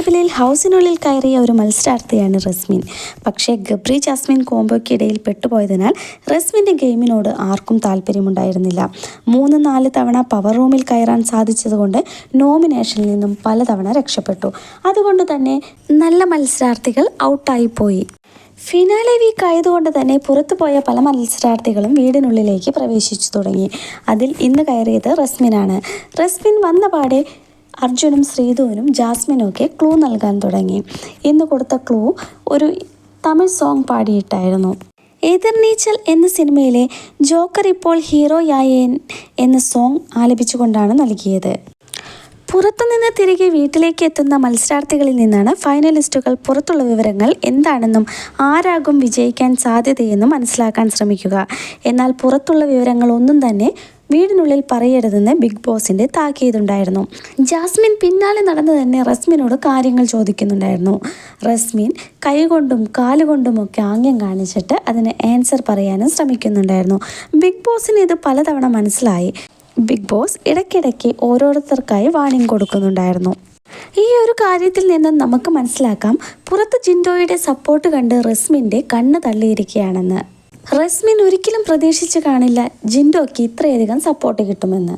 ലേബലിൽ ഹൗസിനുള്ളിൽ കയറിയ ഒരു മത്സരാർത്ഥിയാണ് റസ്മിൻ. പക്ഷേ ഗബ്രി ജാസ്മിൻ കോംബോയ്ക്കിടയിൽ പെട്ടുപോയതിനാൽ റസ്മിൻ്റെ ഗെയിമിനോട് ആർക്കും താല്പര്യമുണ്ടായിരുന്നില്ല. 3-4 തവണ പവർ റൂമിൽ കയറാൻ സാധിച്ചതുകൊണ്ട് നോമിനേഷനിൽ നിന്നും പലതവണ രക്ഷപ്പെട്ടു. അതുകൊണ്ട് തന്നെ നല്ല മത്സരാർത്ഥികൾ ഔട്ടായിപ്പോയി. ഫിനാലെ വീക്ക് ആയതുകൊണ്ട് തന്നെ പുറത്തുപോയ പല മത്സരാർത്ഥികളും വീടിനുള്ളിലേക്ക് പ്രവേശിച്ചു തുടങ്ങി. അതിൽ ഇന്ന് കയറിയത് റസ്മിനാണ്. റസ്മിൻ വന്ന പാടെ അർജുനും ശ്രീധുവിനും ജാസ്മിനും ഒക്കെ ക്ലൂ നൽകാൻ തുടങ്ങി. ഇന്ന് കൊടുത്ത ക്ലൂ ഒരു തമിഴ് സോങ് പാടിയിട്ടായിരുന്നു. എതിർനീച്ചൽ എന്ന സിനിമയിലെ ജോക്കർ ഇപ്പോൾ ഹീറോയായേൻ എന്ന സോങ് ആലപിച്ചുകൊണ്ടാണ് നൽകിയത്. പുറത്തുനിന്ന് തിരികെ വീട്ടിലേക്ക് എത്തുന്ന മത്സരാർത്ഥികളിൽ നിന്നാണ് ഫൈനലിസ്റ്റുകൾ പുറത്തുള്ള വിവരങ്ങൾ എന്താണെന്നും ആരാകും വിജയിക്കാൻ സാധ്യതയെന്നും മനസ്സിലാക്കാൻ ശ്രമിക്കുക. എന്നാൽ പുറത്തുള്ള വിവരങ്ങൾ ഒന്നും തന്നെ വീടിനുള്ളിൽ പറയരുതെന്ന് ബിഗ് ബോസിൻ്റെ താക്കീതുണ്ടായിരുന്നു. ജാസ്മിൻ പിന്നാലെ നടന്ന് തന്നെ റസ്മിനോട് കാര്യങ്ങൾ ചോദിക്കുന്നുണ്ടായിരുന്നു. റസ്മിൻ കൈകൊണ്ടും കാലുകൊണ്ടുമൊക്കെ ആംഗ്യം കാണിച്ചിട്ട് അതിന് ആൻസർ പറയാനും ശ്രമിക്കുന്നുണ്ടായിരുന്നു. ബിഗ് ബോസിന് ഇത് പലതവണ മനസ്സിലായി. ബിഗ് ബോസ് ഇടയ്ക്കിടയ്ക്ക് ഓരോരുത്തർക്കായി വാണിംഗ് കൊടുക്കുന്നുണ്ടായിരുന്നു. ഈ ഒരു കാര്യത്തിൽ നിന്നും നമുക്ക് മനസ്സിലാക്കാം, പുറത്ത് ജിൻഡോയുടെ സപ്പോർട്ട് കണ്ട് റസ്മിൻ്റെ കണ്ണ് തള്ളിയിരിക്കുകയാണെന്ന്. റസ്മിൻ ഒരിക്കലും പ്രതീക്ഷിച്ച് കാണില്ല ജിൻഡോയ്ക്ക് ഇത്രയധികം സപ്പോർട്ട് കിട്ടുമെന്ന്.